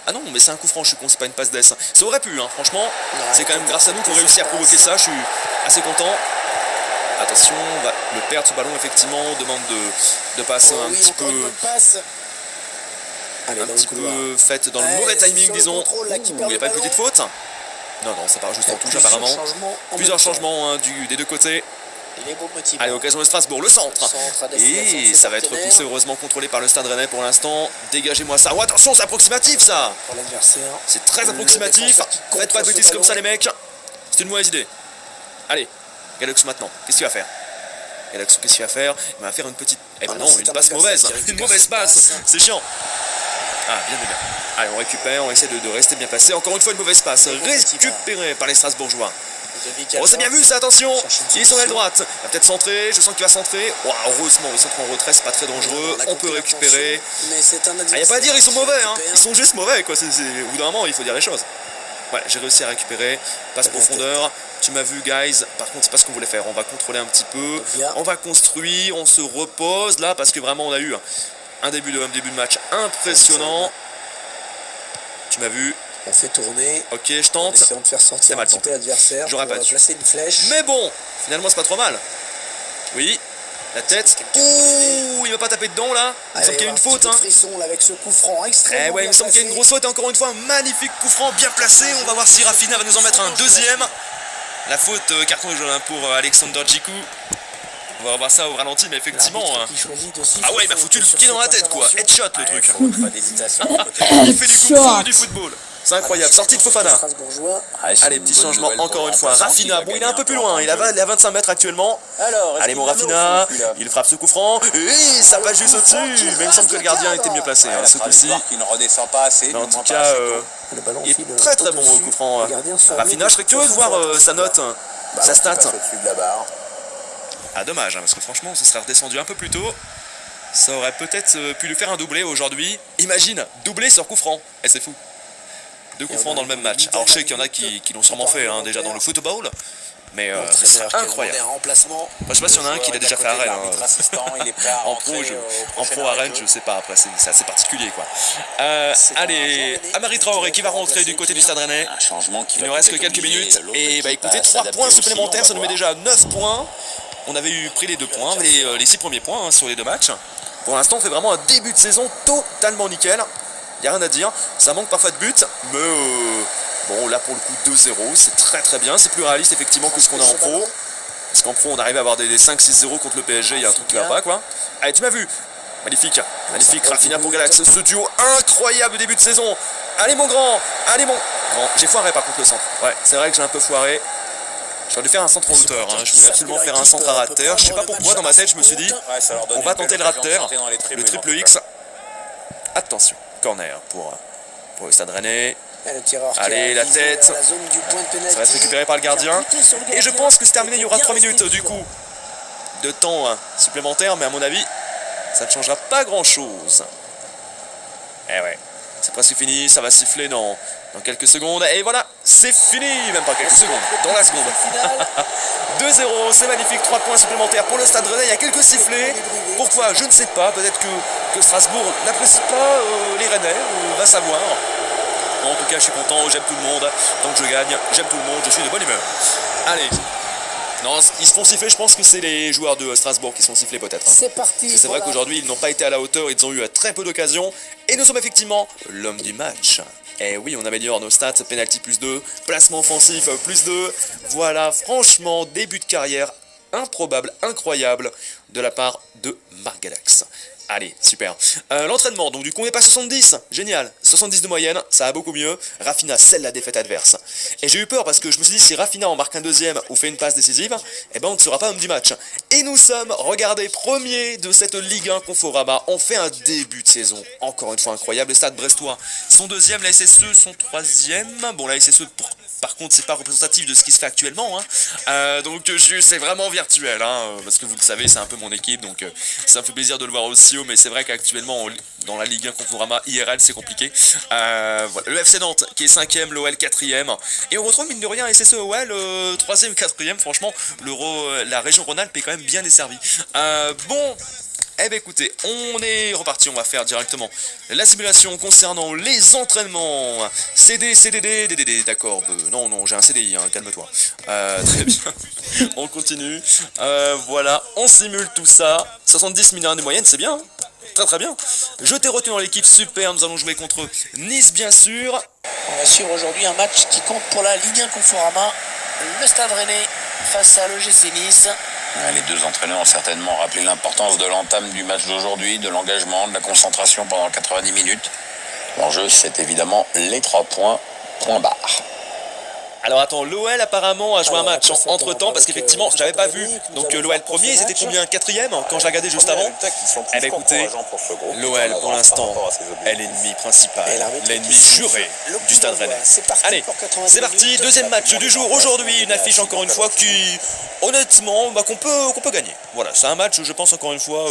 Ah non, mais c'est un coup franc, je suis con, c'est pas une passe d'ess. Ça aurait pu, hein, franchement. C'est quand même grâce à nous qu'on réussit à provoquer ça, je suis assez content. Attention, on va le perdre ce ballon, effectivement. On demande de passer un petit peu... Allez, un petit peu faite dans le mauvais timing, disons. Il n'y a pas de petite faute. Non, non, ça part juste en touche, apparemment. Plusieurs changements des deux côtés. Allez, occasion de Strasbourg, le centre. Et ça va être repoussé, heureusement contrôlé par le Stade Rennais pour l'instant. Dégagez-moi ça. Oh, attention, c'est approximatif ça. C'est très approximatif. Faites pas de bêtises comme ça, les mecs. C'est une mauvaise idée. Allez, Galaxy maintenant. Qu'est-ce qu'il va faire? Galaxy, qu'est-ce qu'il va faire? Il va faire une petite. Eh ben non, une passe mauvaise. Une mauvaise passe. C'est chiant. Ah, bien, bien, bien. Allez, on récupère, on essaie de rester bien placé. Encore une fois, une mauvaise passe. Récupérée par les Strasbourgeois. Oh, c'est bien vu ça, attention. Il est sur la droite. Il va peut-être centrer, je sens qu'il va centrer. Oh, heureusement, le centre en retrait, c'est pas très dangereux. On peut récupérer. Il n'y a pas à dire, ils sont mauvais, hein. Ils sont juste mauvais, quoi. Au bout d'un moment, il faut dire les choses. Ouais, j'ai réussi à récupérer. Passe profondeur. Tu m'as vu, guys. Par contre, c'est pas ce qu'on voulait faire. On va contrôler un petit peu. On va construire. On se repose là parce que vraiment, on a eu un début de match impressionnant. Tu m'as vu. On fait tourner. Ok, je tente. En essayant de faire sortir un petit peu l'adversaire. J'aurais pas dû placer une flèche. Mais bon, finalement, c'est pas trop mal. Oui, la tête. Ouh, il va pas taper dedans là. Il me semble qu'il y a une faute. Hein. Frisson là avec ce coup franc extrêmement. Eh ouais, il me semble qu'il y a une grosse faute. Et encore une fois, un magnifique coup franc bien placé. On va voir si Rafinha va nous en mettre un deuxième. La faute, carton jaune pour Alexander Djikou. On va revoir ça au ralenti, mais effectivement. Ah ouais, il m'a foutu le pied dans la tête quoi. Headshot le truc. Il fait du kung fu du football. C'est incroyable. Sortie de Fofana. Allez, petit changement encore une fois. Rafinha, bon, il est un peu plus loin. Il est à 25 mètres actuellement. Allez, mon Rafinha. Il frappe ce coup franc. Et ça passe juste au-dessus. Mais il me semble que le gardien était mieux placé ce coup-ci. Mais en tout cas, il est très très bon au coup franc. Rafinha, je serais curieux de voir sa note, sa stat. Ah, dommage, parce que franchement, ça serait redescendu un peu plus tôt. Ça aurait peut-être pu lui faire un doublé aujourd'hui. Imagine, doublé sur coup franc. Et c'est fou. Deux coups francs dans le même match. Alors je sais qu'il y en a qui l'ont sûrement fait déjà dans le football, mais c'est incroyable. Moi, je sais pas s'il y en a un qui l'a déjà fait à Rennes. En pro à Rennes, je sais pas. Après c'est assez particulier quoi. Allez, Amari Traoré qui va rentrer du côté du Stade Rennais. Il ne reste que quelques minutes. Et bah écoutez, 3 points supplémentaires, ça nous met déjà à 9 points. On avait pris les 2 points, les 6 premiers points sur les 2 matchs. Pour l'instant, on fait vraiment un début de saison totalement nickel. Il n'y a rien à dire, ça manque parfois de buts, mais bon là pour le coup 2-0, c'est très très bien, c'est plus réaliste effectivement que ce qu'on a en pro. Parce qu'en pro on arrive à avoir des 5-6-0 contre le PSG, il y a un truc qui va pas quoi. Allez, tu m'as vu, magnifique, magnifique, Rafinha pour Galaxy, ce duo incroyable début de saison. Allez mon grand, j'ai foiré par contre le centre, ouais c'est vrai que j'ai un peu foiré. J'aurais dû faire un centre en hauteur, hein. Je voulais absolument faire un centre à ras de terre, je sais pas pourquoi dans ma tête je me suis dit, on va tenter le ras de terre, le triple X. Attention. Corner pour le Stade Rennais. Allez, la tête. Ça va être récupéré par le gardien. Et je pense que c'est terminé. Il y aura 3 minutes du coup de temps supplémentaire. Mais à mon avis, ça ne changera pas grand-chose. Eh ouais, c'est presque fini. Ça va siffler dans quelques secondes. Et voilà, c'est fini. Même pas quelques secondes. Dans la seconde. 2-0, c'est magnifique. 3 points supplémentaires pour le Stade Rennais. Il y a quelques sifflets. Pourquoi? Je ne sais pas. Peut-être que Strasbourg n'apprécie pas les Rennais. On va savoir. En tout cas, je suis content. J'aime tout le monde. Tant que je gagne, j'aime tout le monde. Je suis de bonne humeur. Allez. Non, ils se font siffler. Je pense que c'est les joueurs de Strasbourg qui sont sifflés peut-être. Hein. C'est parti. C'est vrai qu'aujourd'hui, ils n'ont pas été à la hauteur. Ils ont eu très peu d'occasions. Et nous sommes effectivement l'homme du match. Et oui, on améliore nos stats, penalty +2, placement offensif +2. Voilà, franchement, début de carrière improbable, incroyable de la part de Marc Galax. Allez, super. L'entraînement, donc du coup on est pas 70, génial. 70 de moyenne, ça va beaucoup mieux. Rafinha scelle la défaite adverse. Et j'ai eu peur parce que je me suis dit si Rafinha en marque un deuxième ou fait une passe décisive, eh ben on ne sera pas homme du match. Et nous sommes, regardez, premiers de cette Ligue 1 Conforama. On fait un début de saison, encore une fois incroyable. Les Stades brestois sont deuxième, la SSE sont troisième. Bon, la SSE par contre c'est pas représentatif de ce qui se fait actuellement hein. Donc c'est vraiment virtuel hein, parce que vous le savez c'est un peu mon équipe donc ça me fait plaisir de le voir aussi haut mais c'est vrai qu'actuellement dans la Ligue 1 Conforama IRL c'est compliqué. Voilà. Le FC Nantes qui est 5ème, l'OL 4ème et on retrouve mine de rien SSE OL 3ème, 4ème, franchement la région Rhône-Alpes est quand même bien desservie. Bon, Eh bien écoutez, on est reparti, on va faire directement la simulation concernant les entraînements. CD, CDD, DDD, d'accord, non, j'ai un CDI, hein, calme-toi. Très bien, on continue. Voilà, on simule tout ça. 70 millions de moyenne, c'est bien, hein. Très bien. Je t'ai retenu dans l'équipe, super, nous allons jouer contre Nice bien sûr. On va suivre aujourd'hui un match qui compte pour la Ligue 1 Conforama. Le Stade Rennais face à l'OGC Nice. Les deux entraîneurs ont certainement rappelé l'importance de l'entame du match d'aujourd'hui, de l'engagement, de la concentration pendant 90 minutes. L'enjeu, c'est évidemment les 3 points, point barre. Alors attends, l'OL apparemment a joué un match entre temps parce qu'effectivement j'avais pas vu. Donc l'OL premier, ils étaient combien? 4ème quand j'ai regardé juste avant. Eh bien écoutez, l'OL pour l'instant est l'ennemi principal, l'ennemi juré du Stade Rennais. Allez, c'est parti, deuxième match du jour. Aujourd'hui, une affiche encore une fois qui, honnêtement, qu'on peut gagner. Voilà, c'est un match, je pense encore une fois,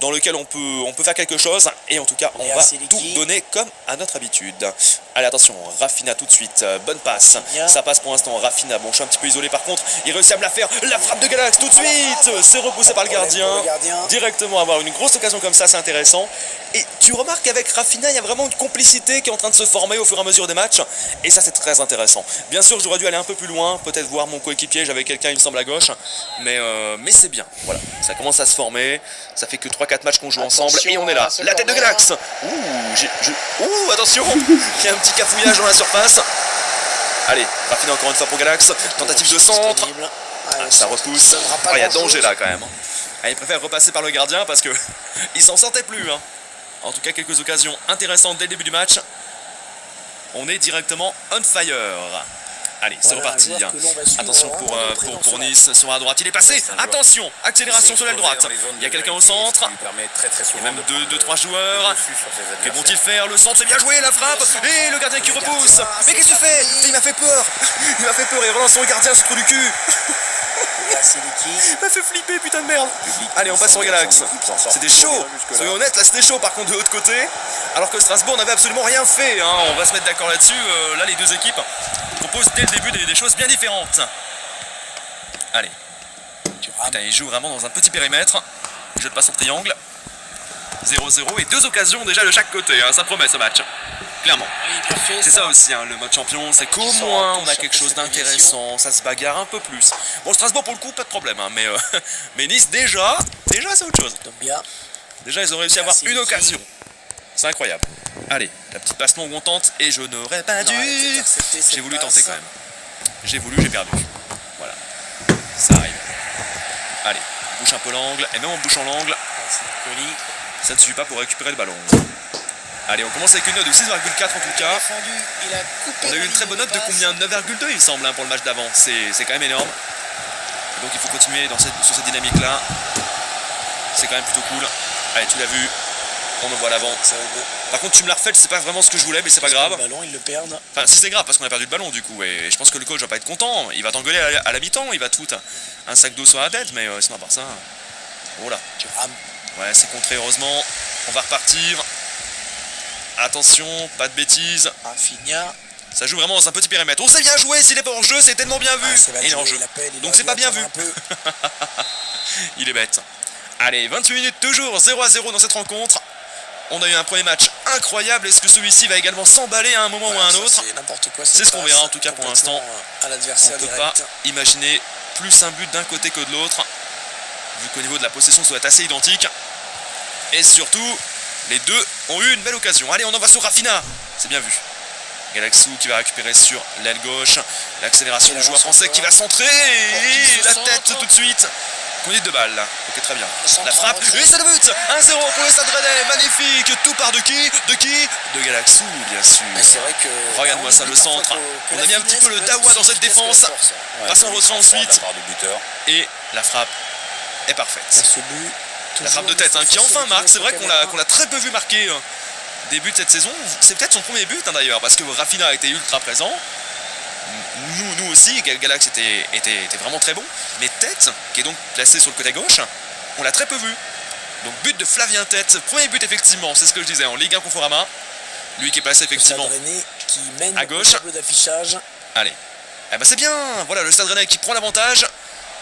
dans lequel on peut faire quelque chose. Et en tout cas, on va tout donner comme à notre habitude. Allez, attention, Rafinha tout de suite, bonne passe. Ça passe pour l'instant, Rafinha, bon je suis un petit peu isolé par contre, il réussit à me la faire, la frappe de Galax tout de suite, c'est repoussé par le gardien, directement avoir une grosse occasion comme ça, c'est intéressant. Et tu remarques qu'avec Rafinha, il y a vraiment une complicité qui est en train de se former au fur et à mesure des matchs, et ça c'est très intéressant. Bien sûr j'aurais dû aller un peu plus loin, peut-être voir mon coéquipier, j'avais quelqu'un il me semble à gauche, mais c'est bien, voilà, ça commence à se former, ça fait que 3-4 matchs qu'on joue ensemble, et on est là, la tête de Galax. Ouh, attention, il y a un petit cafouillage dans la surface. Allez, Rafinha encore une fois pour Galax, tentative de centre, ça repousse, il y a danger là quand même. Il préfère repasser par le gardien parce que il s'en sortait plus. Hein. En tout cas, quelques occasions intéressantes dès le début du match. On est directement on fire. Allez, c'est reparti. Attention pour Nice sur la droite. Il est passé. Attention, accélération sur l'aile droite. Il y a quelqu'un au centre. Il y a même 2-3 joueurs. Que vont-ils faire? Le centre, c'est bien joué, la frappe. Et le gardien qui repousse. Mais qu'est-ce que tu fais? Il m'a fait peur. Il m'a fait peur. Il relance son gardien, ce trou du cul. Il m'a fait flipper, putain de merde. Allez, on passe sur Galax. C'était chaud. Soyons honnêtes, là c'était chaud par contre de l'autre côté. Alors que Strasbourg n'avait absolument rien fait. Hein. On va se mettre d'accord là-dessus. Là, les deux équipes proposent dès le début des choses bien différentes. Allez. Putain, il joue vraiment dans un petit périmètre. Jeu de passe en triangle. 0-0 et 2 occasions déjà de chaque côté. Hein. Ça promet ce match. Clairement. C'est ça aussi, hein, le mode champion, c'est qu'au moins on a quelque chose d'intéressant, ça se bagarre un peu plus. Bon, Strasbourg pour le coup, pas de problème, hein, mais Nice déjà c'est autre chose. Déjà ils ont réussi à avoir une occasion. C'est incroyable. Allez, la petite passe longue on tente et je n'aurais pas dû. J'ai voulu tenter quand même. J'ai perdu. Voilà. Ça arrive. Allez, on bouche un peu l'angle, et même en bouchant l'angle, ça ne suffit pas pour récupérer le ballon. Allez, on commence avec une note de 6,4 en tout cas. On a eu une très bonne note de combien? 9,2 il me semble hein, pour le match d'avant. C'est quand même énorme. Donc il faut continuer sur cette dynamique là. C'est quand même plutôt cool. Allez, tu l'as vu. On envoie à l'avant. Par contre tu me l'as refait, c'est pas vraiment ce que je voulais, mais c'est pas grave. Le ballon, ils le perdent. Enfin si c'est grave parce qu'on a perdu le ballon du coup. Et je pense que le coach va pas être content. Il va t'engueuler à la mi-temps, il va te foutre un sac d'eau sur la tête, mais sinon à part ça. Voilà. Ouais, c'est contré heureusement. On va repartir. Attention, pas de bêtises. Rafinha. Ça joue vraiment dans un petit périmètre. On sait bien jouer, s'il est pas en jeu, c'est tellement bien vu. Il est en jeu. Donc c'est pas bien vu. Il est bête. Allez, 28 minutes toujours, 0-0 dans cette rencontre. On a eu un premier match incroyable. Est-ce que celui-ci va également s'emballer à un moment ou à un autre? C'est ce qu'on verra en tout cas pour l'instant. On ne peut pas imaginer plus un but d'un côté que de l'autre. Vu qu'au niveau de la possession, ça doit être assez identique. Et surtout, les deux ont eu une belle occasion. Allez, on envoie sur Rafinha. C'est bien vu. Galaxou qui va récupérer sur l'aile gauche. L'accélération du joueur français qui va centrer. Et la tête tout de suite. Conduite de balle. Ok, très bien. La frappe. Et c'est le but. 1-0 pour le Stade Rennais. Magnifique. Tout part de qui? De Galaxou, bien sûr. C'est vrai que. Regarde-moi ça, le centre. On a mis un petit peu le dawa dans cette défense. Passons au retrait ensuite. Et la frappe est parfaite. La frappe de tête hein, qui enfin marque. C'est vrai qu'on l'a très peu vu marquer début de cette saison. C'est peut-être son premier but hein, d'ailleurs, parce que Rafinha a été ultra présent. Nous aussi, Galax était vraiment très bon. Mais Tête, qui est donc placé sur le côté gauche, on l'a très peu vu. Donc but de Flavien Tête, premier but effectivement, c'est ce que je disais en Ligue 1 Conforama. Lui qui est placé effectivement à gauche. Allez, eh ben c'est bien, voilà le Stade Rennais qui prend l'avantage.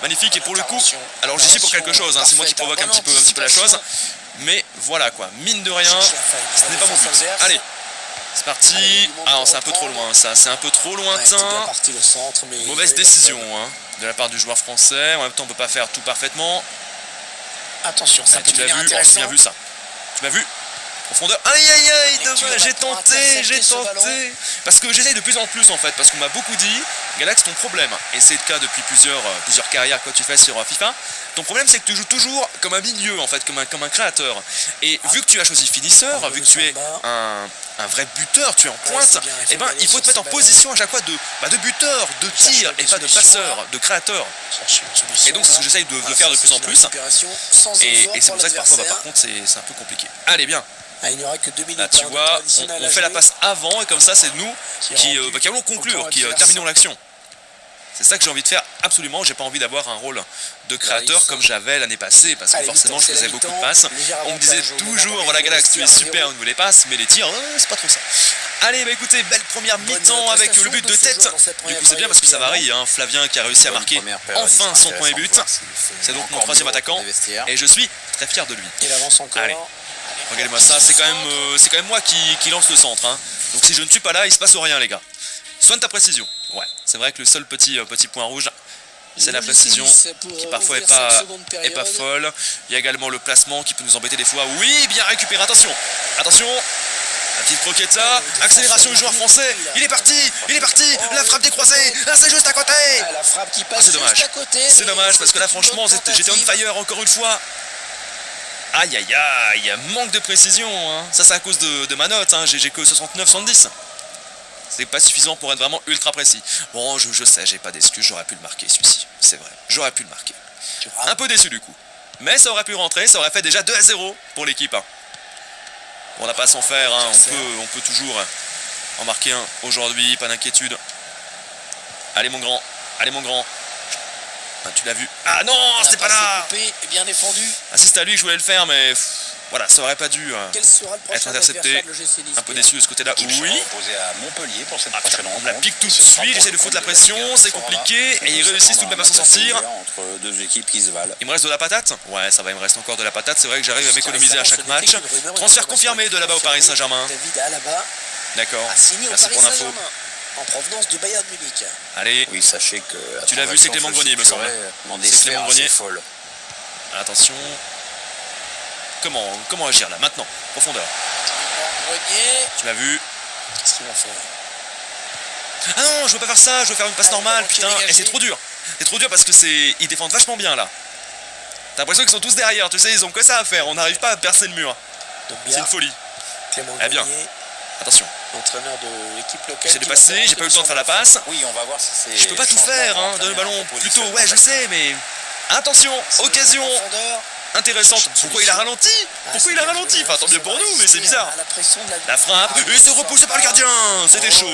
magnifique. Et pour le coup, alors j'y suis pour quelque chose, hein, c'est moi qui provoque un petit peu la chose. Mais voilà quoi, mine de rien, ce n'est pas mon but. Allez, c'est parti. Ah non, c'est un peu trop loin ça, c'est un peu trop lointain. Mauvaise décision hein, de la part du joueur français. En même temps, on peut pas faire tout parfaitement. Attention, ça peut devenir intéressant. J'ai bien vu ça. Tu m'as vu? Profondeur. Aïe aïe aïe, dommage, j'ai tenté. Parce que j'essaye de plus en plus en fait, parce qu'on m'a beaucoup dit, Galax, ton problème, et c'est le cas depuis plusieurs carrières que tu fais sur FIFA, ton problème c'est que tu joues toujours comme un milieu en fait, comme un créateur. Et vu que tu as choisi finisseur, vu que tu es un vrai buteur, tu es en pointe, et ben il faut te mettre en position à chaque fois de buteur, de tir, et pas de passeur, de créateur. Et donc c'est ce que j'essaye de faire de plus en plus. Et c'est pour ça que parfois, par contre, c'est un peu compliqué. Allez, bien. Il n'y aura que 2 minutes. Là, tu vois, on fait la passe avant et comme ça, c'est nous qui allons conclure, qui terminons l'action. C'est ça que j'ai envie de faire absolument. J'ai pas envie d'avoir un rôle de créateur comme j'avais l'année passée parce que forcément, je faisais beaucoup de passes. On me disait toujours, voilà, Galax, tu es super au niveau des passes, mais les tirs, c'est pas trop ça. Allez, bah écoutez, belle première mi-temps avec le but de tête. Du coup, c'est bien parce que ça varie. Hein. Flavien qui a réussi à marquer enfin son premier but. C'est donc mon troisième attaquant et je suis très fier de lui. Il avance encore. Allez. Regardez-moi ça, c'est quand même moi qui lance le centre. Hein. Donc si je ne suis pas là, il se passe rien les gars. Soigne ta précision. Ouais, c'est vrai que le seul petit point rouge, c'est la précision qui parfois est pas folle. Il y a également le placement qui peut nous embêter des fois. Oui, bien récupéré, attention. Attention. La petite croquetta, accélération du joueur français. Il est parti, la frappe décroisée. Là c'est juste à côté. La frappe qui passe c'est dommage. C'est dommage parce que là franchement j'étais on fire encore une fois. Aïe aïe aïe, manque de précision, hein. Ça c'est à cause de ma note, hein. J'ai que 69-70. C'est pas suffisant pour être vraiment ultra précis. Bon, je sais, j'ai pas d'excuses, j'aurais pu le marquer celui-ci, c'est vrai, j'aurais pu le marquer. Un peu déçu du coup. Mais ça aurait pu rentrer, ça aurait fait déjà 2-0 pour l'équipe. Hein. On n'a pas à s'en faire, hein. On peut toujours en marquer un aujourd'hui, pas d'inquiétude. Allez mon grand, Ah, tu l'as vu. Ah non, c'était pas là. Coupé, bien défendu. Ah, si c'était à lui que je voulais le faire, mais voilà, ça aurait pas dû être intercepté. Un peu déçu de ce côté-là. Oui. À Montpellier pour cette prochaine rencontre. On la pique tout de suite, j'essaie de foutre la pression, c'est compliqué, et ils réussissent tout de même à s'en sortir. Entre deux équipes qui se valent. Il me reste de la patate. Ouais, ça va, il me reste encore de la patate. C'est vrai que j'arrive à m'économiser à chaque match. Transfert confirmé de là-bas au Paris Saint-Germain. D'accord. Merci pour l'info. En provenance du Bayern Munich. Allez. Oui, sachez que. Tu l'as vu, c'est Clément Grenier, me semble. C'est Clément Grenier. Attention. Comment agir là, maintenant? Profondeur. Grenier. Tu l'as vu. Qu'est-ce qu'il va faire? Ah non, je veux pas faire ça, je veux faire une passe normale, putain. Et c'est trop dur. C'est trop dur parce que ils défendent vachement bien là. T'as l'impression qu'ils sont tous derrière, tu sais, ils ont que ça à faire. On n'arrive pas à percer le mur. C'est une folie. Clément Grenier. Eh bien. Attention. L'entraîneur de l'équipe locale. J'essaie de passer, j'ai pas eu le temps de faire la passe. Oui, on va voir si c'est. Je peux pas tout faire, hein, donner le ballon plutôt. Ouais, je sais, mais. Attention, occasion intéressante. Pourquoi il a ralenti? Pourquoi il a ralenti? Enfin, tant mieux pour nous, mais c'est bizarre. La frappe, et c'est repoussé par le gardien. C'était chaud.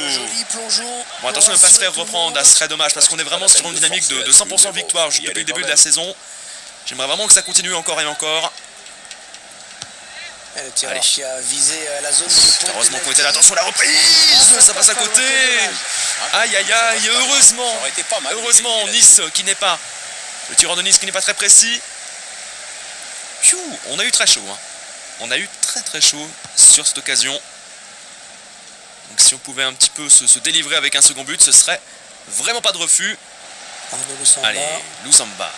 Bon, attention de ne pas se faire reprendre, ça serait dommage parce qu'on est vraiment sur une dynamique de 100% victoire depuis le début de la saison. J'aimerais vraiment que ça continue encore et encore. Le tireur qui a visé la zone. Heureusement qu'on était là. Attention, la reprise. Ça passe à côté. Aïe aïe aïe. Heureusement, Nice qui n'est pas. Le tireur de Nice qui n'est pas très précis. Pfiou, on a eu très chaud. Hein. On a eu très chaud sur cette occasion. Donc si on pouvait un petit peu se délivrer avec un second but, ce serait vraiment pas de refus. Allez, Loussamba.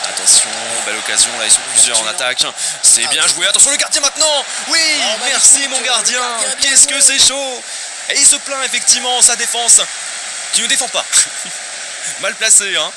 Attention, belle occasion, là ils sont plusieurs en attaque. C'est bien joué, attention le gardien maintenant. Oui, merci mon gardien. Qu'est-ce que c'est chaud. Et il se plaint effectivement sa défense qui ne défend pas. Mal placé, hein.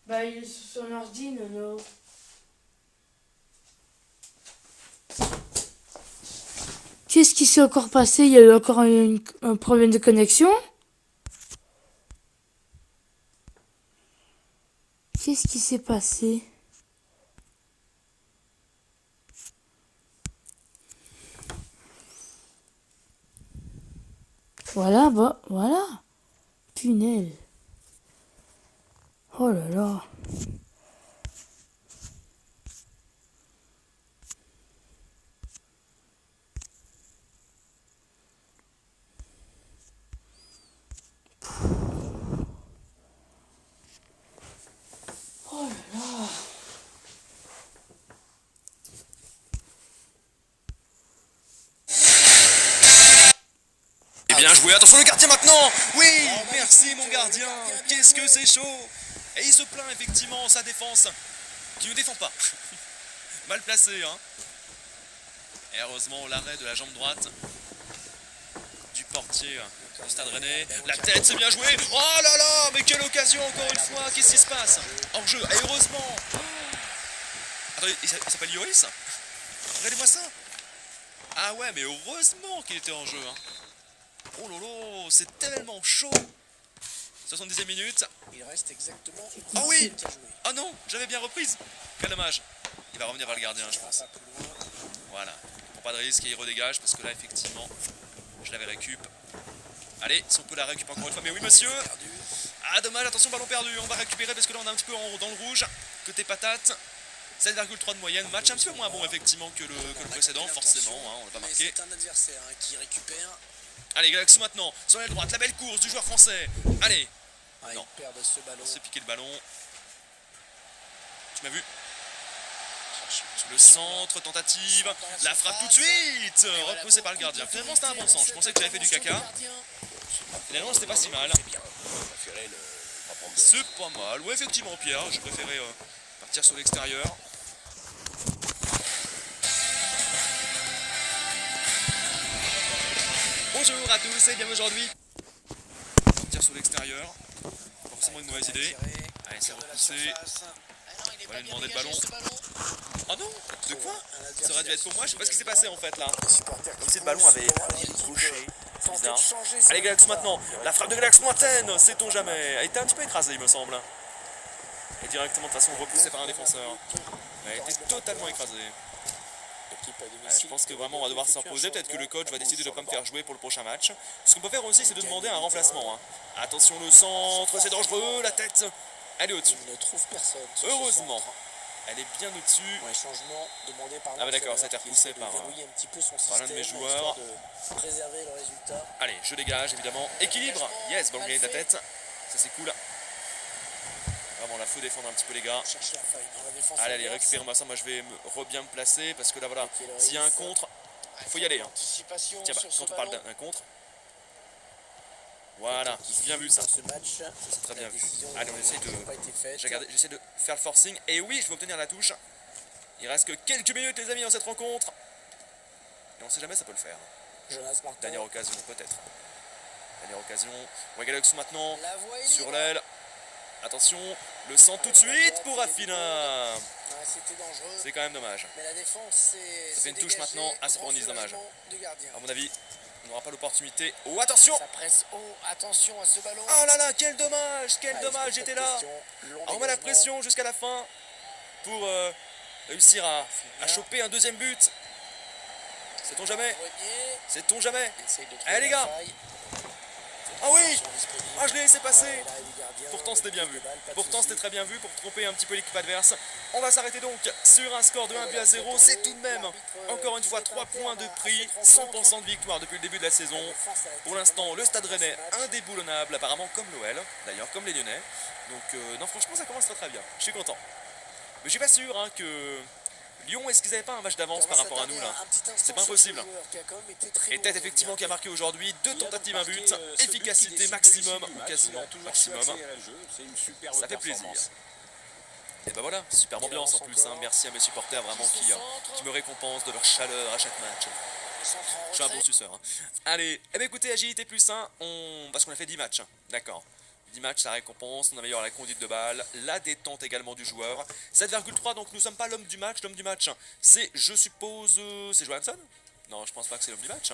Bah, il est sur son ordi, Nono. Qu'est-ce qui s'est encore passé? Il y a eu encore un problème de connexion? Qu'est-ce qui s'est passé? Voilà, bah, voilà. Punaise. Oh là là. Oh là là. Et bien joué, attention le gardien maintenant. Oui, merci mon gardien. Qu'est-ce que c'est chaud. Et il se plaint effectivement sa défense qui ne défend pas. Mal placé, hein. Et heureusement l'arrêt de la jambe droite du portier du Stade Rennais. La tête, c'est bien joué. Oh là là, mais quelle occasion encore une fois. Qu'est-ce qui se passe? Hors jeu, et heureusement. Attendez, il s'appelle Yoris? Regardez-moi ça. Ah ouais, mais heureusement qu'il était en jeu, hein. Oh lolo, c'est tellement chaud. 70e minute. Il reste exactement. Ah oui. Ah non, j'avais bien reprise. Quel dommage. Il va revenir vers le gardien, je pense. Voilà. Il prend pas de risque et il redégage parce que là, effectivement, je l'avais récup. Allez, si on peut la récupérer encore une fois. Mais oui, monsieur. Ah, dommage, attention, ballon perdu. On va récupérer parce que là, on est un petit peu dans le rouge. Côté patate. 7,3 de moyenne. Match un petit peu moins bon, effectivement, que le précédent, forcément. Hein, on l'a pas marqué. C'est un adversaire qui récupère. Allez, Galaxy maintenant. Sur la droite, la belle course du joueur français. Allez. Ah, non. Il perd ce ballon. C'est piqué le ballon. Tu m'as vu? Le centre, tentative, la frappe tout de suite, repoussée par le gardien. Finalement c'était un bon sens, je pensais que j'avais fait du caca. Finalement c'était pas si mal. C'est pas mal, ouais effectivement Pierre, j'ai préféré partir sur l'extérieur. Bonjour à tous et bienvenue aujourd'hui. Partir sur l'extérieur, pas forcément une mauvaise idée. Allez c'est repoussé. On va lui demander le ballon. Oh non, de quoi? Ça aurait dû être pour moi, je sais pas ce qui s'est passé en fait là. Comme si le ballon avait touché. C'est bizarre. Allez Galax maintenant, la frappe de Galax lointaine, sait-on jamais. Elle était un petit peu écrasée il me semble. Et directement de façon repoussée par un défenseur. Elle a été totalement écrasée. Je pense que vraiment on va devoir s'imposer. Peut-être que le coach va décider de ne pas me faire jouer pour le prochain match. Ce qu'on peut faire aussi c'est de demander un remplacement. Attention le centre, c'est dangereux, la tête. Elle est au-dessus. Il ne trouve personne. Heureusement. Elle est bien au-dessus. Ouais, changement demandé par ah bah d'accord, ça a été repoussé par l'un de mes joueurs. De préserver le résultat. Allez, je dégage évidemment. Équilibre. Yes, bon gagné de la tête. Ça c'est cool. Vraiment là, faut défendre un petit peu les gars. Allez, allez, récupère-moi ça. Moi je vais bien me placer parce que là voilà, s'il y a un contre, il faut y aller. Tiens, bah, quand on parle d'un contre. Voilà, bien vu ça. C'est très bien vu. Allez, on essaye de. J'essaie de faire le forcing. Et oui, je vais obtenir la touche. Il reste que quelques minutes, les amis, dans cette rencontre. Et on sait jamais, ça peut le faire. Dernière occasion, peut-être. Dernière occasion. Wagalax maintenant sur l'aile. Attention, le centre tout de suite pour Rafinha. C'est quand même dommage. Ça fait une touche maintenant à Sprondis, dommage. À mon avis, on n'aura pas l'opportunité. Oh, attention! Ça presse haut, attention à ce ballon. Oh là là, quel dommage, j'étais là. On met la pression jusqu'à la fin pour réussir à choper un deuxième but. Sait-on jamais? Sait-on jamais? Allez les gars! Ah oui! Ah, je l'ai laissé passer! Pourtant c'était bien vu. Pourtant c'était très bien vu pour tromper un petit peu l'équipe adverse. On va s'arrêter donc sur un score de 1-0. C'est tout de même, encore une fois, 3 points de prix, 100% de victoire depuis le début de la saison. Pour l'instant, le Stade Rennais indéboulonnable, apparemment comme l'OL, d'ailleurs comme les Lyonnais. Donc non, franchement ça commence très très bien. Je suis content. Mais je suis pas sûr que Lyon, est-ce qu'ils n'avaient pas un match d'avance par rapport à nous là? C'est pas impossible. Et peut-être effectivement qui a marqué aujourd'hui 2 tentatives, un but, efficacité maximum, ou quasiment maximum. Ça fait plaisir. Et ben voilà, superbe ambiance en plus. Merci à mes supporters vraiment qui me récompensent de leur chaleur à chaque match. Je suis un bon suceur. Allez, eh bien écoutez, agilité plus 1, parce qu'on a fait 10 matchs. D'accord. 10 matchs, ça récompense, on améliore la conduite de balle, la détente également du joueur. 7,3, donc nous ne sommes pas l'homme du match. L'homme du match, c'est, je suppose, c'est Johansson? Non, je pense pas que c'est l'homme du match.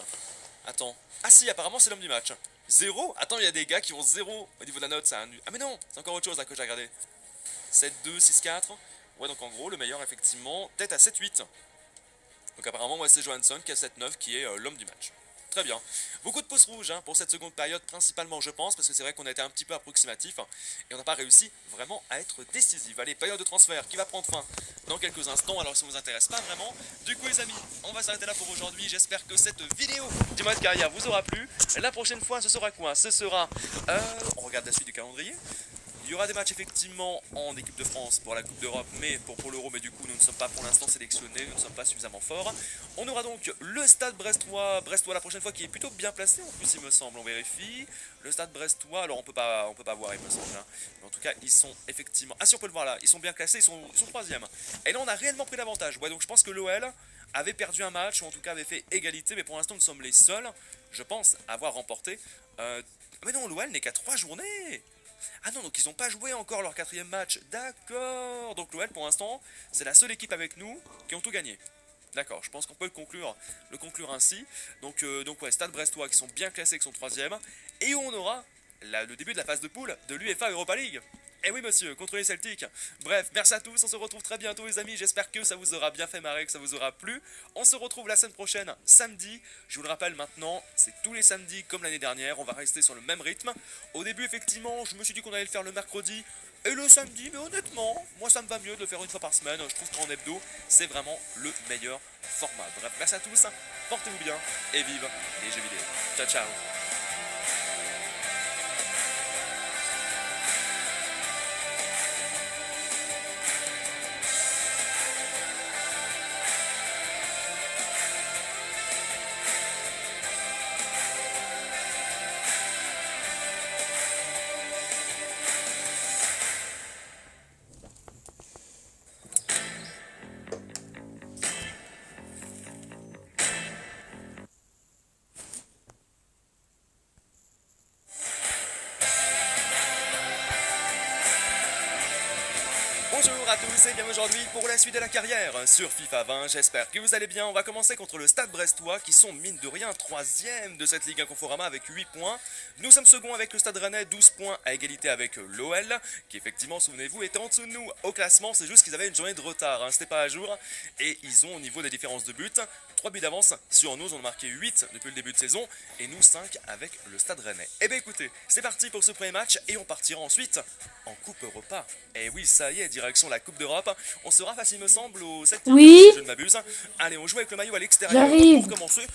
Attends. Ah si, apparemment c'est l'homme du match. 0? Attends, il y a des gars qui ont 0 au niveau de la note, ça. Ah mais non, c'est encore autre chose là que j'ai regardé. 7-2, 6-4. Ouais, donc en gros, le meilleur, effectivement, peut-être à 7-8. Donc apparemment, moi, c'est Johansson qui a 7-9, qui est l'homme du match. Très bien. Beaucoup de pouces rouges pour cette seconde période, principalement je pense, parce que c'est vrai qu'on a été un petit peu approximatif et on n'a pas réussi vraiment à être décisif. Allez, période de transfert qui va prendre fin dans quelques instants, alors ça ne vous intéresse pas vraiment. Du coup les amis, on va s'arrêter là pour aujourd'hui. J'espère que cette vidéo du mode carrière vous aura plu. La prochaine fois, ce sera quoi? Ce sera... on regarde la suite du calendrier. Il y aura des matchs effectivement en équipe de France pour la Coupe d'Europe, mais pour l'Euro, mais du coup nous ne sommes pas pour l'instant sélectionnés, nous ne sommes pas suffisamment forts. On aura donc le Stade Brestois la prochaine fois qui est plutôt bien placé en plus il me semble, on vérifie. Le Stade Brestois, alors on peut pas voir il me semble, mais en tout cas ils sont effectivement, ah si on peut le voir là, ils sont bien classés, ils sont 3e. Et là on a réellement pris l'avantage, ouais, donc je pense que l'OL avait perdu un match, ou en tout cas avait fait égalité, mais pour l'instant nous sommes les seuls, je pense, à avoir remporté. Mais non, l'OL n'est qu'à 3 journées. Ah non, donc ils n'ont pas joué encore leur 4e match. D'accord. Donc l'OL pour l'instant, c'est la seule équipe avec nous qui ont tout gagné. D'accord, je pense qu'on peut le conclure ainsi. Donc ouais, Stade Brestois qui sont bien classés, qui sont 3e. Et on aura le début de la phase de poule de l'UEFA Europa League. Eh oui monsieur, contre les Celtics. Bref, merci à tous, on se retrouve très bientôt les amis, j'espère que ça vous aura bien fait marrer, que ça vous aura plu. On se retrouve la semaine prochaine, samedi. Je vous le rappelle maintenant, c'est tous les samedis comme l'année dernière, on va rester sur le même rythme. Au début effectivement, je me suis dit qu'on allait le faire le mercredi et le samedi, mais honnêtement, moi ça me va mieux de le faire une fois par semaine. Je trouve qu'en hebdo, c'est vraiment le meilleur format. Bref, merci à tous, portez-vous bien et vive les jeux vidéo. Ciao ciao. Bonjour à tous et bienvenue aujourd'hui pour la suite de la carrière sur FIFA 20. J'espère que vous allez bien. On va commencer contre le Stade Brestois qui sont mine de rien 3e de cette Ligue 1 Conforama avec 8 points. Nous sommes second avec le Stade Rennais, 12 points à égalité avec l'OL qui effectivement, souvenez-vous, était en dessous de nous au classement. C'est juste qu'ils avaient une journée de retard, hein. C'était pas à jour. Et ils ont au niveau des différences de buts 3 buts d'avance sur nous. On a marqué 8 depuis le début de saison et nous 5 avec le Stade Rennais. Et bien écoutez, c'est parti pour ce premier match et on partira ensuite en Coupe Europa. Et oui, ça y est, direction la Coupe d'Europe. On sera face, il me semble, au 7e, Oui. si je ne m'abuse. Allez, on joue avec le maillot à l'extérieur J'arrive. pour commencer.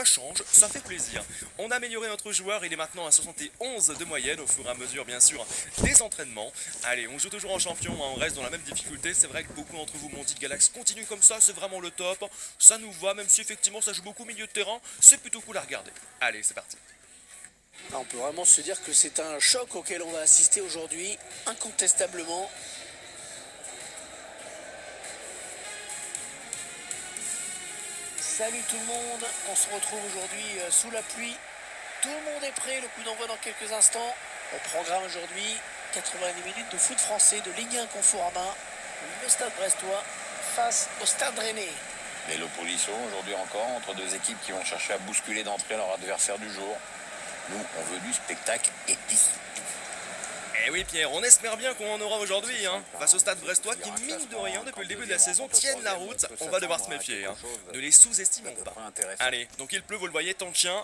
change, ça fait plaisir. On a amélioré notre joueur, il est maintenant à 71 de moyenne au fur et à mesure bien sûr des entraînements. Allez, on joue toujours en champion, hein, on reste dans la même difficulté. C'est vrai que beaucoup d'entre vous m'ont dit Galax continue comme ça, c'est vraiment le top. Ça nous va, même si effectivement ça joue beaucoup au milieu de terrain, c'est plutôt cool à regarder. Allez, c'est parti. On peut vraiment se dire que c'est un choc auquel on va assister aujourd'hui, incontestablement. Salut tout le monde, on se retrouve aujourd'hui sous la pluie. Tout le monde est prêt, le coup d'envoi dans quelques instants. Au programme aujourd'hui, 90 minutes de foot français de Ligue 1 Conforama. Le Stade Brestois face au Stade Rennais. Et l'opposition aujourd'hui encore entre deux équipes qui vont chercher à bousculer d'entrée leur adversaire du jour. Nous, on veut du spectacle épique. Eh oui Pierre, on espère bien qu'on en aura aujourd'hui, hein. Face au Stade Brestois qui, mine de rien, depuis le début de la saison, tiennent la route. On va devoir se méfier, hein. Ne les sous-estimons pas. Allez, donc il pleut, vous le voyez, tant de chiens.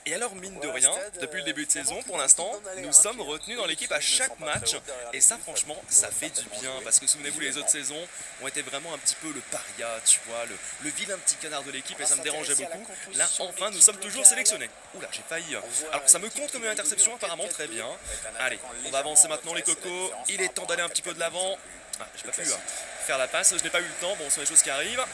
Et alors, mine de rien, depuis le début de saison, pour l'instant, nous sommes retenus dans l'équipe à chaque match. Et ça, franchement, ça fait du bien. Parce que souvenez-vous, les autres saisons ont été vraiment un petit peu le paria, tu vois, le vilain petit canard de l'équipe. Et ça me dérangeait beaucoup. Là, enfin, nous sommes toujours sélectionnés. Oula, j'ai failli. Alors, ça me compte comme une interception, apparemment, très bien. Allez, on va avancer maintenant les cocos. Il est temps d'aller un petit peu de l'avant. Ah, j'ai pas pu faire la passe, je n'ai pas eu le temps. Bon, ce sont les choses qui arrivent.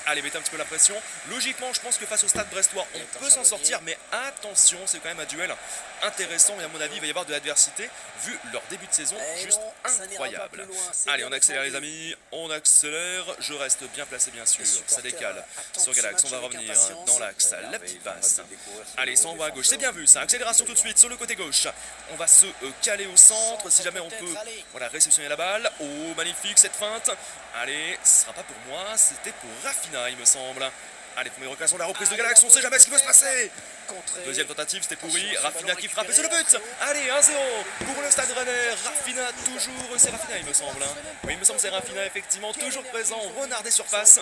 Allez, mettez un petit peu la pression. Logiquement, je pense que face au Stade Brestois, on peut s'en sortir, mais attention, c'est quand même un duel intéressant. Et à mon avis, il va y avoir de l'adversité, vu leur début de saison juste incroyable. Allez, on accélère les amis, on accélère. Je reste bien placé, bien sûr. Ça décale sur Galax, on va revenir dans l'axe. La petite passe. Allez, ça envoie à gauche, c'est bien vu ça. Accélération tout de suite sur le côté gauche. On va se caler au centre, si jamais on peut voilà, réceptionner la balle. Oh, magnifique cette feinte. Allez, ce sera pas pour moi, c'était pour Rafinha, il me semble. Allez, première occasion de la reprise de Galax, on sait jamais ce qui peut se passer. Deuxième tentative, c'était pourri. Rafinha qui frappe et c'est le but. Allez, 1-0 pour le Stade Rennais. Rafinha toujours, c'est Rafinha il me semble. Oui, il me semble que c'est Rafinha effectivement, toujours présent, renard des surfaces.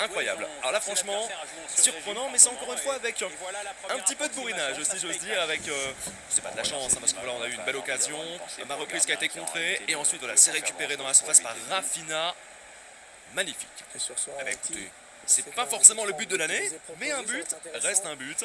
Incroyable. Alors là franchement, surprenant, mais c'est encore une fois avec un petit peu de bourrinage, si j'ose dire, avec, c'est pas de la chance, hein, parce que voilà, on a eu une belle occasion. Ma reprise qui a été contrée et ensuite voilà, c'est récupéré dans la surface par Rafinha. Magnifique. Eh bien, écoutez, c'est pas forcément le but de l'année, mais un but reste un but.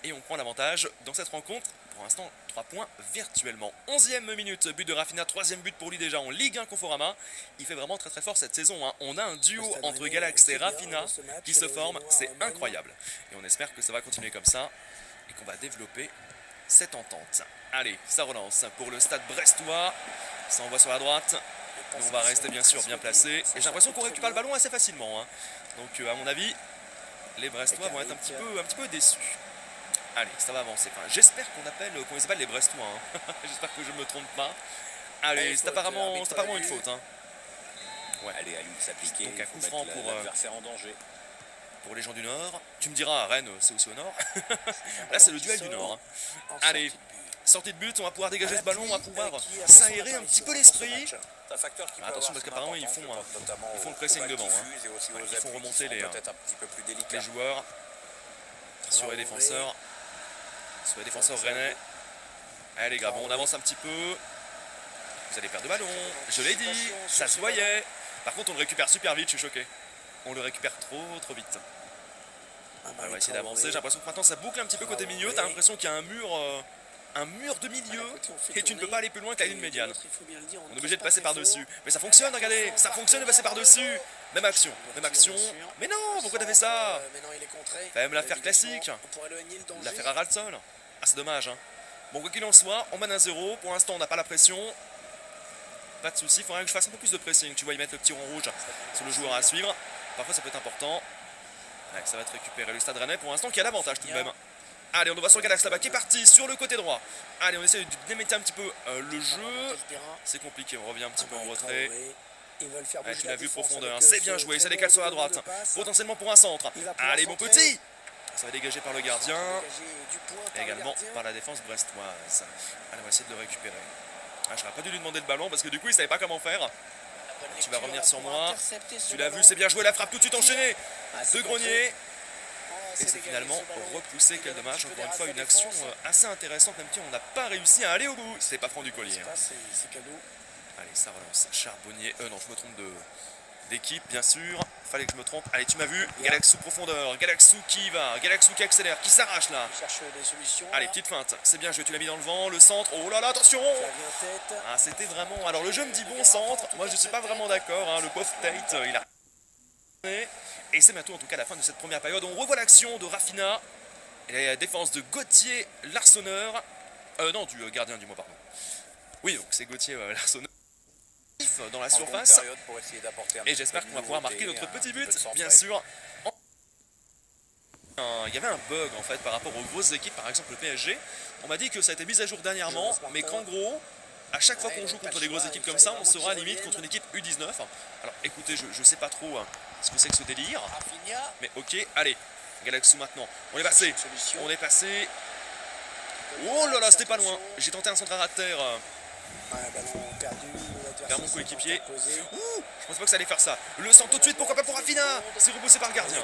Et on prend l'avantage dans cette rencontre. Pour l'instant, 3 points virtuellement. 11e minute, but de Rafinha, 3e but pour lui déjà en Ligue 1 Conforama. Il fait vraiment très très fort cette saison, hein. On a un duo entre Galax et Rafinha qui se forme, c'est incroyable. Et on espère que ça va continuer comme ça et qu'on va développer cette entente. Allez, ça relance pour le Stade Brestois. Ça envoie sur la droite. Nous, on va rester bien sûr bien placé. Et j'ai l'impression qu'on récupère le ballon assez facilement, hein. Donc à mon avis, les Brestois vont être un petit peu déçus. Allez, ça va avancer. Enfin, j'espère qu'on les appelle les Brestois, hein. J'espère que je ne me trompe pas. Allez, c'est apparemment une faute, hein. Ouais. Allez, à lui de s'appliquer. Donc un coup franc pour l'adversaire en danger. Pour les gens du Nord. Tu me diras, Rennes, c'est aussi au Nord. Là, c'est le duel du Nord, hein. Allez, sortie de but, on va pouvoir dégager ce ballon, on va pouvoir s'aérer un petit peu l'esprit. Attention parce qu'apparemment ils font le pressing devant, hein. Ils font remonter les joueurs sur les défenseurs rennais. Allez les gars, bon, on avance un petit peu. Vous allez perdre le ballon, je l'ai dit, ça se voyait. Par contre on le récupère super vite, je suis choqué. On le récupère trop vite. On va essayer d'avancer, j'ai l'impression que maintenant ça boucle un petit peu côté milieu. T'as l'impression qu'il y a un mur de milieu et tu ne peux pas aller plus loin que la ligne médiane. On est obligé de passer par-dessus. Mais ça fonctionne, regardez, ça fonctionne de passer par-dessus. Même action. Mais non, pourquoi t'as fait ça? Quand même l'affaire classique. L'affaire à ras le sol. Ah, c'est dommage, hein. Bon, quoi qu'il en soit, on mène 1-0. Pour l'instant, on n'a pas la pression. Pas de soucis, il faudrait que je fasse un peu plus de pressing. Tu vois, ils mettent le petit rond rouge sur le joueur à suivre. Parfois, ça peut être important. Ouais, ça va être récupéré. Le Stade Rennais, pour l'instant, qui a l'avantage tout de même. Allez, on va sur Galax là-bas qui est parti sur le côté droit. Allez, on essaie de démettre un petit peu le jeu. C'est compliqué, on revient un petit peu en retrait. Ouais, tu l'as vu profondeur, c'est bien joué, ça décale sur la droite. Potentiellement pour un centre. Allez, mon petit. Ça va dégager par le gardien. Et également par la défense brestoise. Allez, on va essayer de le récupérer. Ah, j'aurais pas dû lui demander le ballon parce que du coup, il savait pas comment faire. Tu vas revenir sur moi. Tu l'as vu, c'est bien joué, la frappe tout de suite enchaînée de Grenier. Et c'est finalement repoussé, quel dommage. Encore une fois, une action assez intéressante, même si on n'a pas réussi à aller au bout. C'est pas franc du collier. Allez, ça relance. Charbonnier. Non, je me trompe d'équipe, bien sûr. Fallait que je me trompe. Allez, tu m'as vu. Galaxou profondeur. Galaxou qui y va. Galaxou qui accélère, qui s'arrache là. Il cherche des solutions. Allez, là. petite feinte. C'est bien joué, tu l'as mis dans le vent. Le centre. Oh là là, attention. Flavien tête. Ah, c'était vraiment... Alors, le jeu me dit bon centre. Moi, je suis pas vraiment d'accord. Hein. Le pauvre Tate, il a... Et c'est bientôt, en tout cas, la fin de cette première période. On revoit l'action de Rafinha. Et la défense de Gauthier, l'arseneur. Non, du gardien du mot, pardon. Oui, donc c'est Gauthier, l'arseneur. Dans la surface. Et j'espère qu'on va pouvoir marquer notre petit but, bien sûr. Il y avait un bug en fait par rapport aux grosses équipes, par exemple le PSG. On m'a dit que ça a été mis à jour dernièrement, mais qu'en gros, à chaque fois qu'on joue contre des grosses équipes comme ça, on sera limite contre une équipe U19. Alors écoutez, je sais pas trop ce que c'est que ce délire, Rafinha. mais ok, allez, Galaxou maintenant. On est passé, on est passé. Oh là là, c'était pas loin. J'ai tenté un centre à terre. Ouais, ballon perdu. Vers mon coéquipier. Ouh, je pensais pas que ça allait faire ça. Le centre tout de suite, pourquoi pas pour Rafinha. C'est repoussé par le gardien.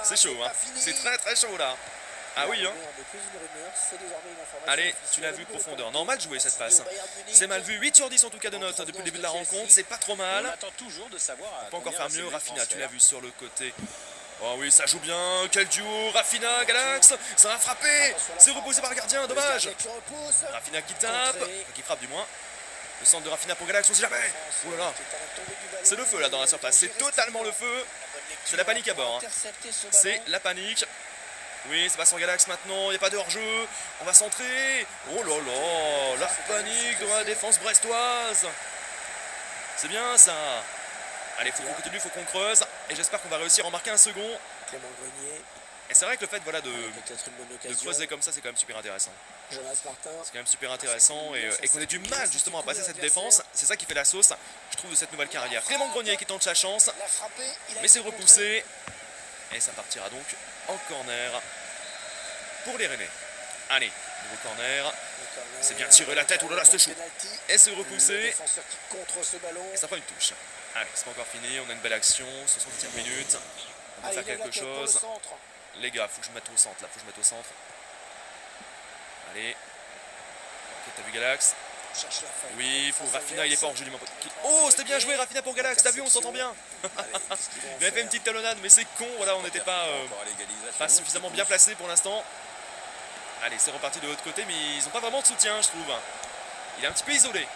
C'est chaud, hein. C'est très très chaud là. Ah oui, hein. Allez, tu l'as vu, profondeur. Non, mal joué cette passe. C'est mal vu. 8 sur 10 en tout cas de notes depuis le début de la rencontre. C'est pas trop mal. On attend toujours de savoir. On peut encore faire mieux. Rafinha, tu l'as vu sur le côté. Oh oui, ça joue bien. Quel duo. Rafinha, Galax. Ça a frappé. C'est repoussé par le gardien. Dommage. Rafinha qui tape. Enfin, qui frappe du moins. Le centre de Rafinha pour Galax, on sait jamais. Oh là là. C'est le feu là dans la surface. C'est totalement le feu. C'est la panique à bord. Hein. C'est la panique. Oui, c'est pas sans Galax maintenant. Il n'y a pas de hors-jeu. On va centrer. Oh là là. La panique dans la défense brestoise. C'est bien ça. Allez, faut qu'on continue, faut qu'on creuse. Et j'espère qu'on va réussir à en marquer un second. Et c'est vrai que le fait voilà, de creuser comme ça, c'est quand même super intéressant. C'est quand même super intéressant et qu'on ait du mal justement à passer cette défense. C'est ça qui fait la sauce, je trouve, de cette nouvelle carrière. Clément Grenier qui tente sa chance, mais c'est repoussé. Et ça partira donc en corner pour les Rennais. Allez, nouveau corner. C'est bien tiré la tête, oh là là, c'était chaud. Et c'est repoussé. Et ça prend une touche. Allez, c'est pas encore fini, on a une belle action, 60e minute. On va faire quelque chose. Les gars, faut que je me mette au centre là, faut que je me mette au centre. Allez. Ok, t'as vu Galax? Oui, faut Rafinha, il est pas hors jeu du moment. Oh, c'était bien joué Rafinha pour Galax, t'as vu, on s'entend bien. Il avait fait une petite talonnade, mais c'est con, voilà, on n'était pas suffisamment bien placé pour l'instant. Allez, c'est reparti de l'autre côté, mais ils n'ont pas vraiment de soutien, je trouve. Il est un petit peu isolé.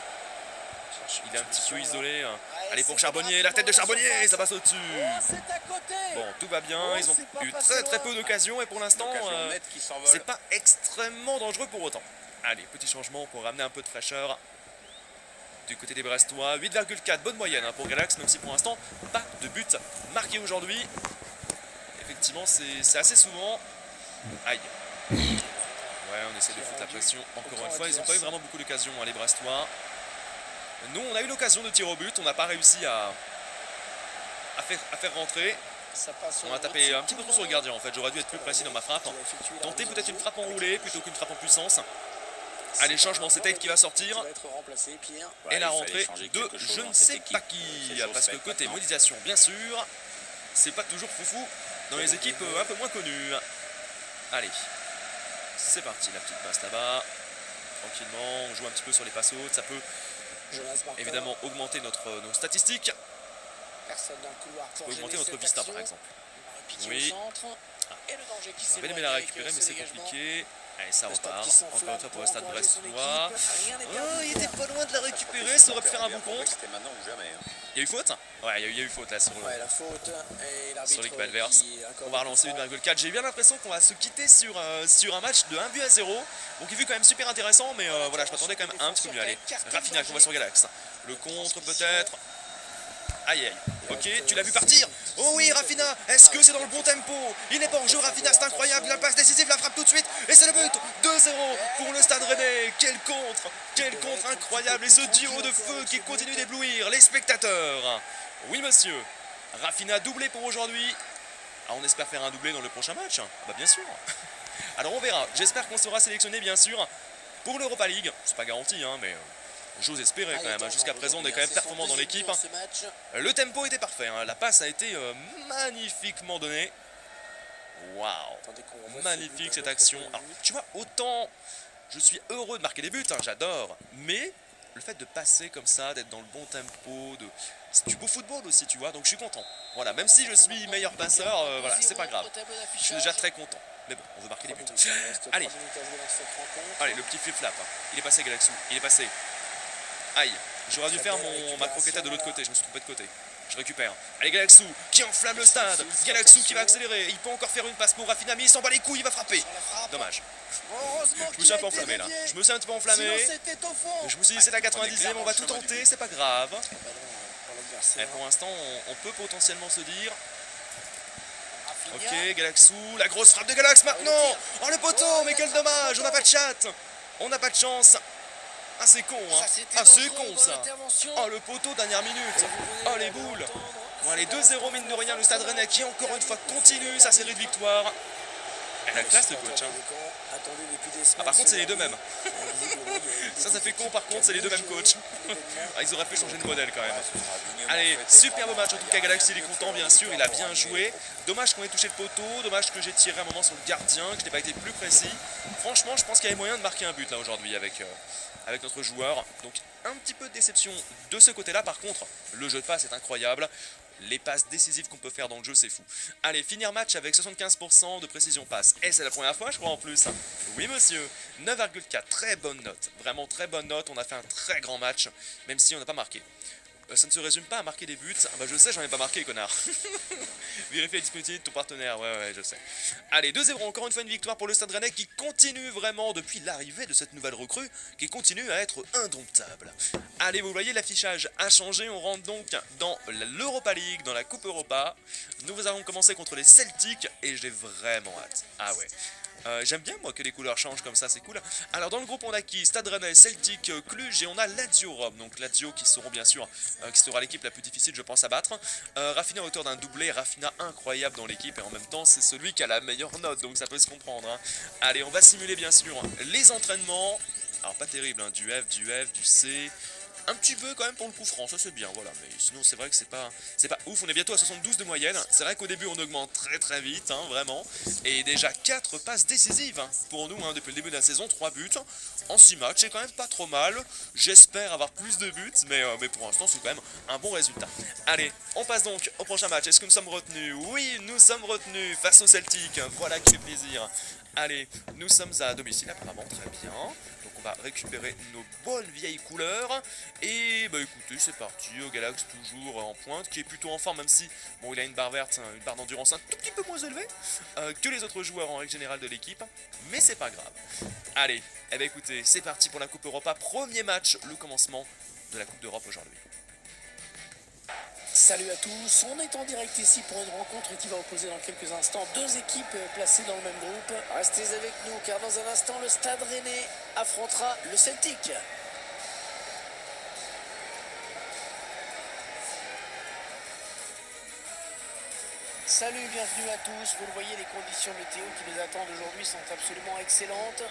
Il est un petit peu isolé. Allez pour Charbonnier, la tête de Charbonnier, ça passe au-dessus. Bon, tout va bien, ils ont eu très très peu d'occasions et pour l'instant, c'est pas extrêmement dangereux pour autant. Allez, petit changement pour ramener un peu de fraîcheur du côté des Brestois. 8,4, bonne moyenne hein, pour Galax, même si pour l'instant, pas de but marqué aujourd'hui. Effectivement, c'est assez souvent. Aïe. Ouais, on essaie de foutre la pression encore une fois. Ils n'ont pas eu vraiment beaucoup d'occasions, hein, les Brestois. Nous, on a eu l'occasion de tirer au but, on n'a pas réussi à faire rentrer. On a tapé un petit peu trop sur le gardien en fait, j'aurais dû être plus précis dans ma frappe. Tenter peut-être une frappe enroulée plutôt qu'une frappe en puissance. Allez, changement, c'est Tate qui va sortir. Et la rentrée de je ne sais pas qui. Parce que côté modélisation, bien sûr, c'est pas toujours foufou dans les équipes un peu moins connues. Allez, c'est parti, la petite passe là-bas. Tranquillement, on joue un petit peu sur les passes hautes, ça peut évidemment augmenter nos statistiques. Personne dans le couloir pour augmenter notre vista par exemple. Oui. On va aimer la récupérer mais c'est compliqué. Allez, ça repart. Encore une fois pour le stade brestois. Oh, il était pas loin de la récupérer, ça aurait pu faire un bon contre. Il y a eu faute? Ouais, il y a eu faute là sur l'équipe adverse. On va relancer 1,4. J'ai bien l'impression qu'on va se quitter sur un match de 1-0. Donc il est quand même super intéressant, mais voilà, je m'attendais quand même un petit peu mieux. Allez, Rafinha qu'on voit sur Galax. Le contre peut-être. Aïe aïe, ok, tu l'as vu partir. Oh oui, Rafinha, est-ce que c'est dans le bon tempo? Il n'est pas en jeu, Rafinha, c'est incroyable. La passe décisive, la frappe tout de suite. Et c'est le but, 2-0 pour le Stade Rennais. Quel contre incroyable. Et ce duo de feu qui continue d'éblouir les spectateurs. Oui monsieur, Rafinha doublé pour aujourd'hui. Ah, on espère faire un doublé dans le prochain match. Bah bien sûr. Alors on verra, j'espère qu'on sera sélectionné bien sûr pour l'Europa League. C'est pas garanti hein, mais... j'ose espérer quand même, jusqu'à présent on est quand même performant dans l'équipe. Le tempo était parfait, hein. La passe a été magnifiquement donnée. Waouh, magnifique cette action. Alors, tu vois, autant je suis heureux de marquer des buts, hein, j'adore, mais le fait de passer comme ça, d'être dans le bon tempo, c'est du beau football aussi, tu vois, donc je suis content. Voilà, même si je suis meilleur passeur, voilà, c'est pas grave. Je suis déjà très content. Mais bon, on veut marquer des buts. Allez, allez, le petit flip-flap. Il est passé, Galaxou, il est passé. Aïe, j'aurais dû faire ma croqueta de l'autre côté, je me suis trompé de côté. Je récupère. Allez, Galaxou qui enflamme le stade. Galaxou qui va accélérer. Il peut encore faire une passe pour Rafinha, mais il s'en bat les couilles, il va frapper. Dommage. Je me suis un peu enflammé là. Je me suis un petit peu enflammé. Je me suis dit c'est la 90e, on va tout tenter, c'est pas grave. Et pour l'instant, on peut potentiellement se dire. Ok, Galaxou, la grosse frappe de Galax maintenant. Oh le poteau, mais quel dommage, on n'a pas de chat. On n'a pas de chance. Ah c'est con hein. Ah c'est con ça. Oh le poteau dernière minute. Oh les boules. Bon allez 2-0 mine de rien, le Stade Rennais qui encore une fois continue sa série de victoires. Elle a classe le coach hein. Ah par contre c'est les deux mêmes. Ça fait con par contre, c'est les deux mêmes coachs. Ah, ils auraient pu changer de modèle quand même. Allez, superbe match en tout cas, Galaxy il est content bien sûr, il a bien joué. Dommage qu'on ait touché le poteau, dommage que j'ai tiré un moment sur le gardien, que je n'ai pas été plus précis. Franchement je pense qu'il y avait moyen de marquer un but là aujourd'hui avec notre joueur. Donc un petit peu de déception de ce côté là. Par contre le jeu de passe est incroyable. Les passes décisives qu'on peut faire dans le jeu, c'est fou. Allez, finir match avec 75% de précision passe. Et c'est la première fois, je crois, en plus. Oui, monsieur. 9,4. Très bonne note. Vraiment très bonne note. On a fait un très grand match, même si on n'a pas marqué. Ça ne se résume pas à marquer des buts. Ah bah je sais, j'en ai pas marqué, connard. Vérifie la disponibilité de ton partenaire. Ouais, je sais. Allez, 2-0. Encore une fois, une victoire pour le Stade Rennais qui continue vraiment depuis l'arrivée de cette nouvelle recrue, qui continue à être indomptable. Allez, vous voyez, l'affichage a changé. On rentre donc dans l'Europa League, dans la Coupe Europa. Nous allons commencer contre les Celtics et j'ai vraiment hâte. Ah ouais. J'aime bien moi que les couleurs changent comme ça, c'est cool. Alors dans le groupe on a qui? Stade Rennais, Celtic, Cluj et on a Lazio Rome. Donc Lazio qui seront bien sûr, qui sera l'équipe la plus difficile je pense à battre. Rafinha à hauteur d'un doublé, Rafinha incroyable dans l'équipe et en même temps c'est celui qui a la meilleure note donc ça peut se comprendre hein. Allez on va simuler bien sûr les entraînements. Alors pas terrible hein, du F, du C. Un petit peu quand même pour le coup franc, ça c'est bien, voilà, mais sinon c'est vrai que c'est pas ouf, on est bientôt à 72 de moyenne, c'est vrai qu'au début on augmente très vite, hein, vraiment, et déjà 4 passes décisives hein, pour nous, hein, depuis le début de la saison, 3 buts, en 6 matchs, c'est quand même pas trop mal, j'espère avoir plus de buts, mais pour l'instant c'est quand même un bon résultat. Allez, on passe donc au prochain match, est-ce que nous sommes retenus? Oui, nous sommes retenus face au Celtic, voilà qui fait plaisir. Allez, nous sommes à domicile apparemment, très bien. Donc on va récupérer nos bonnes vieilles couleurs. Et bah écoutez, c'est parti, Galax toujours en pointe, qui est plutôt en forme, même si bon il a une barre verte, une barre d'endurance un tout petit peu moins élevée que les autres joueurs en règle générale de l'équipe. Mais c'est pas grave. Allez, eh bah écoutez, c'est parti pour la Coupe Europa. Premier match, le commencement de la Coupe d'Europe aujourd'hui. Salut à tous, on est en direct ici pour une rencontre qui va opposer dans quelques instants deux équipes placées dans le même groupe. Restez avec nous car dans un instant le Stade Rennais affrontera le Celtic. Salut, bienvenue à tous. Vous le voyez, les conditions météo qui nous attendent aujourd'hui sont absolument excellentes.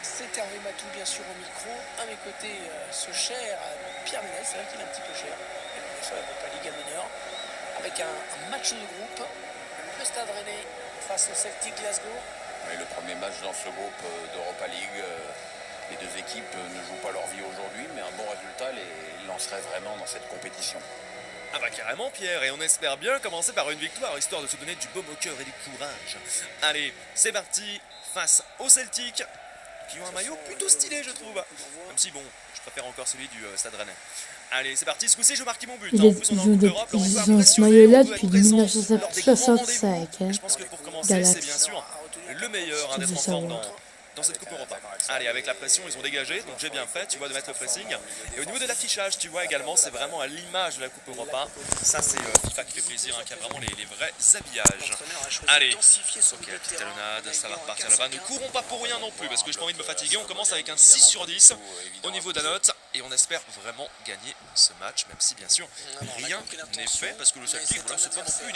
C'est Hervé Matou bien sûr au micro. À mes côtés, ce cher Pierre Ménès, c'est vrai qu'il est un petit peu cher. Sur la Europa Ligue mineure, avec un match de groupe, le Stade Rennais face au Celtic Glasgow. Mais le premier match dans ce groupe d'Europa League, les deux équipes ne jouent pas leur vie aujourd'hui, mais un bon résultat les lancerait vraiment dans cette compétition. Ah bah carrément Pierre, et on espère bien commencer par une victoire, histoire de se donner du baume au cœur et du courage. Allez, c'est parti, face au Celtic, qui ont un maillot plutôt stylé je trouve. Même si bon, je préfère encore celui du Stade Rennais. Allez, c'est parti, ce coup-ci je marque mon but. Ils En plus on est en Coupe d'Europe, on peut impressionner, on peut être présent lors des grands rendez-vous. Je pense que pour commencer, c'est bien sûr le meilleur hein, d'être en forme dans cette Coupe Europa. Allez, avec la pression, ils ont dégagé, donc j'ai bien fait, tu vois, de mettre le pressing. Et au niveau de l'affichage, tu vois également, c'est vraiment à l'image de la Coupe Europa. Ça, c'est FIFA qui fait plaisir, hein, qui a vraiment les vrais habillages. Allez, ok, la petite talonnade, ça va repartir là-bas. Ne courons pas pour rien non plus, parce que j'ai pas envie de me fatiguer. On commence avec un 6 sur 10 au niveau de la note. Et on espère vraiment gagner ce match, même si bien sûr rien n'est fait, parce que le Celtic, voilà, c'est pas non plus une